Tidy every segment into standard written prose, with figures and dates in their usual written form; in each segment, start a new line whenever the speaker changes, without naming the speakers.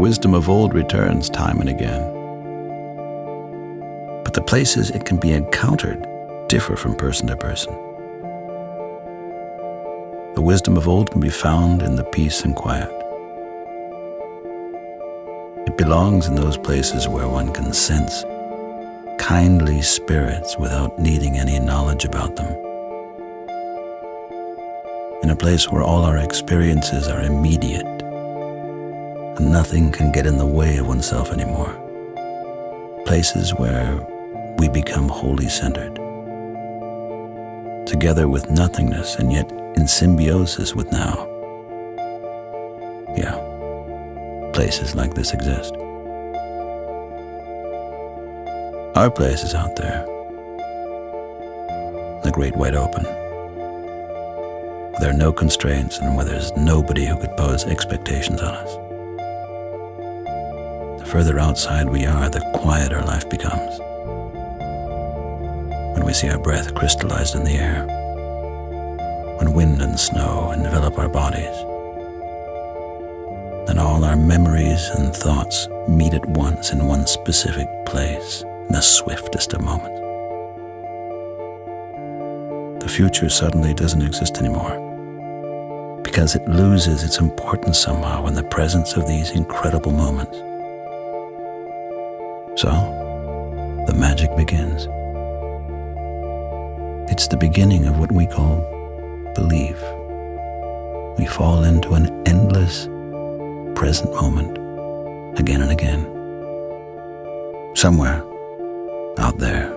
wisdom of old returns time and again. But the places it can be encountered differ from person to person. The wisdom of old can be found in the peace and quiet. It belongs in those places where one can sense kindly spirits without needing any knowledge about them. In a place where all our experiences are immediate and nothing can get in the way of oneself anymore. Places where we become wholly centered, together with nothingness and yet in symbiosis with now. Yeah, places like this exist. Our place is out there, the great wide open, where there are no constraints and where there's nobody who could pose expectations on us. The further outside we are, the quieter life becomes. When we see our breath crystallized in the air, when wind and snow envelop our bodies, then all our memories and thoughts meet at once in one specific place in the swiftest of moments. The future suddenly doesn't exist anymore because it loses its importance somehow in the presence of these incredible moments. So, the magic begins. It's the beginning of what we call belief. We fall into an endless present moment again and again. Somewhere out there.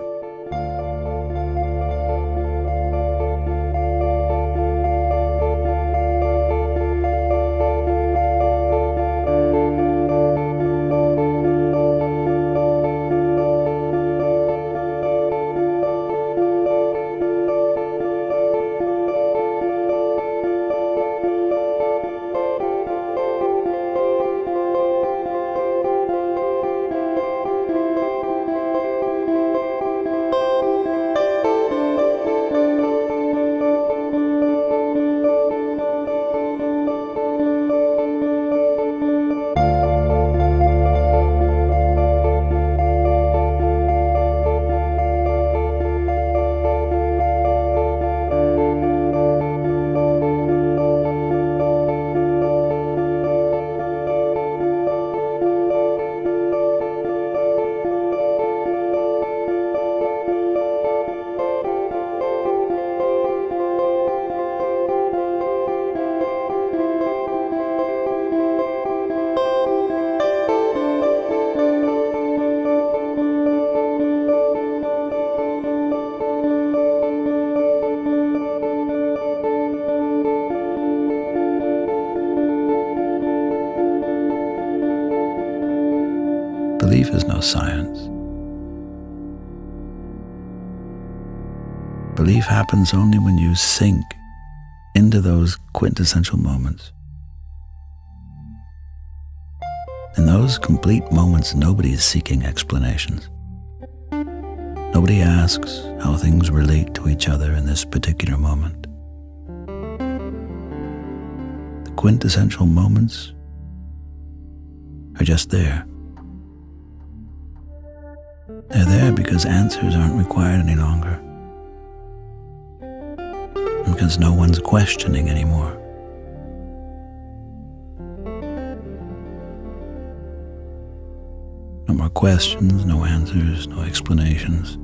Belief is no science. Belief happens only when you sink into those quintessential moments. In those complete moments, nobody is seeking explanations. Nobody asks how things relate to each other in this particular moment. The quintessential moments are just there. They're there because answers aren't required any longer. And because no one's questioning anymore. No more questions, no answers, no explanations.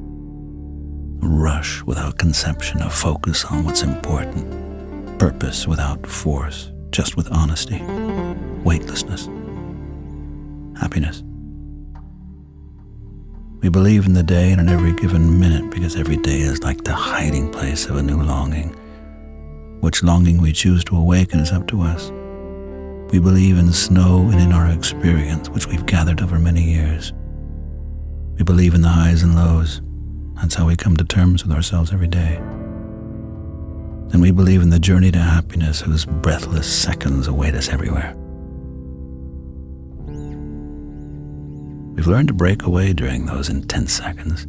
A rush without conception, a focus on what's important. Purpose without force, just with honesty, weightlessness, happiness. We believe in the day and in every given minute because every day is like the hiding place of a new longing. Which longing we choose to awaken is up to us. We believe in snow and in our experience, which we've gathered over many years. We believe in the highs and lows. That's how we come to terms with ourselves every day. And we believe in the journey to happiness whose breathless seconds await us everywhere. We've learned to break away during those intense seconds.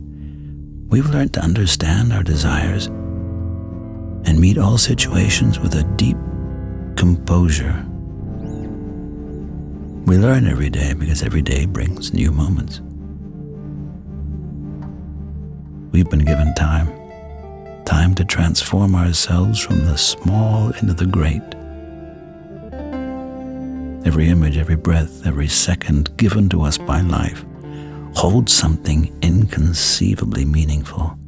We've learned to understand our desires and meet all situations with a deep composure. We learn every day because every day brings new moments. We've been given time to transform ourselves from the small into the great. Every image, every breath, every second given to us by life holds something inconceivably meaningful.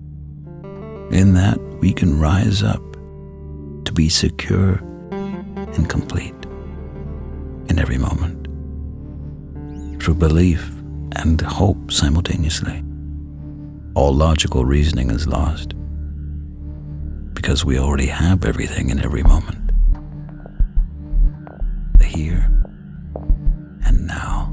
In that, we can rise up to be secure and complete in every moment, through belief and hope simultaneously. All logical reasoning is lost because we already have everything in every moment. The here and now.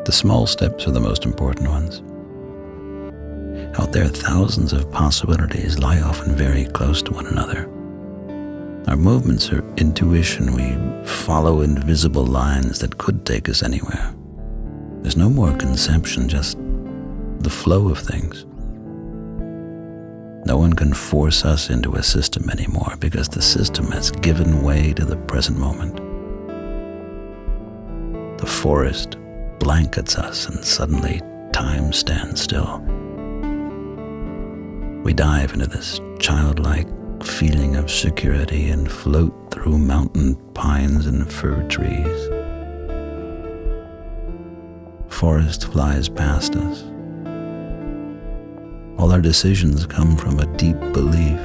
The small steps are the most important ones. Out there, thousands of possibilities lie often very close to one another. Our movements are intuition. We follow invisible lines that could take us anywhere. There's no more conception, just the flow of things. No one can force us into a system anymore because the system has given way to the present moment. The forest blankets us and suddenly time stands still. We dive into this childlike feeling of security and float through mountain pines and fir trees. Forest flies past us. All our decisions come from a deep belief.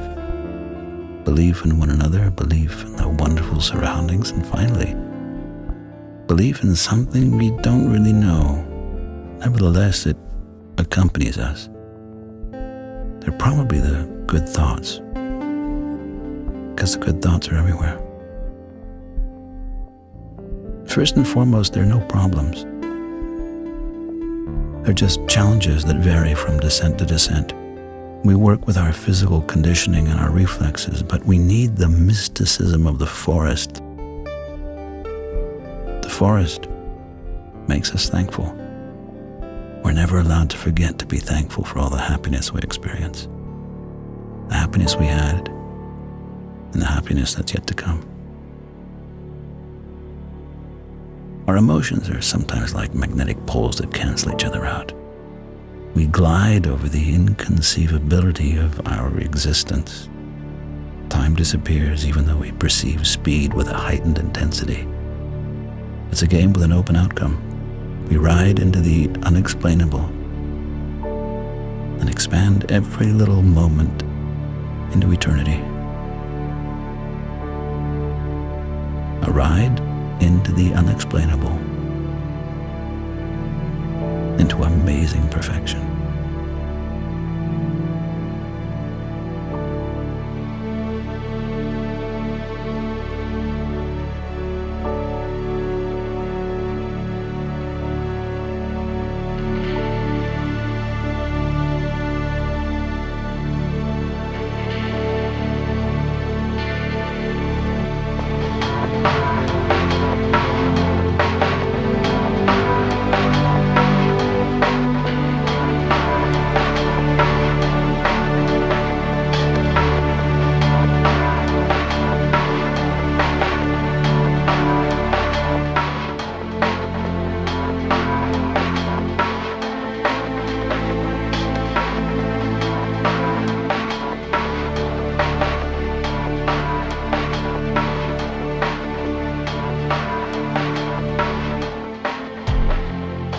Belief in one another, belief in the wonderful surroundings, and finally, belief in something we don't really know. Nevertheless, it accompanies us. They're probably the good thoughts, because the good thoughts are everywhere. First and foremost, there are no problems. They're just challenges that vary from descent to descent. We work with our physical conditioning and our reflexes, but we need the mysticism of the forest. The forest makes us thankful. We're never allowed to forget to be thankful for all the happiness we experience, the happiness we had, and the happiness that's yet to come. Our emotions are sometimes like magnetic poles that cancel each other out. We glide over the inconceivability of our existence. Time disappears even though we perceive speed with a heightened intensity. It's a game with an open outcome. We ride into the unexplainable and expand every little moment into eternity. A ride into the unexplainable, into amazing perfection.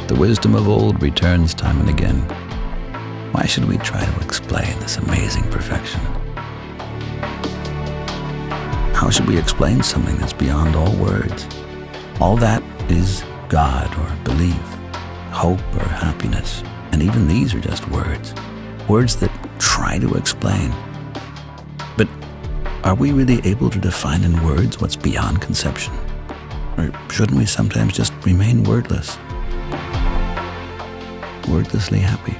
The wisdom of old returns time and again. Why should we try to explain this amazing perfection? How should we explain something that's beyond all words? All that is God or belief, hope or happiness, and even these are just words. Words that try to explain. But are we really able to define in words what's beyond conception? Or shouldn't we sometimes just remain wordless? Wordlessly happy?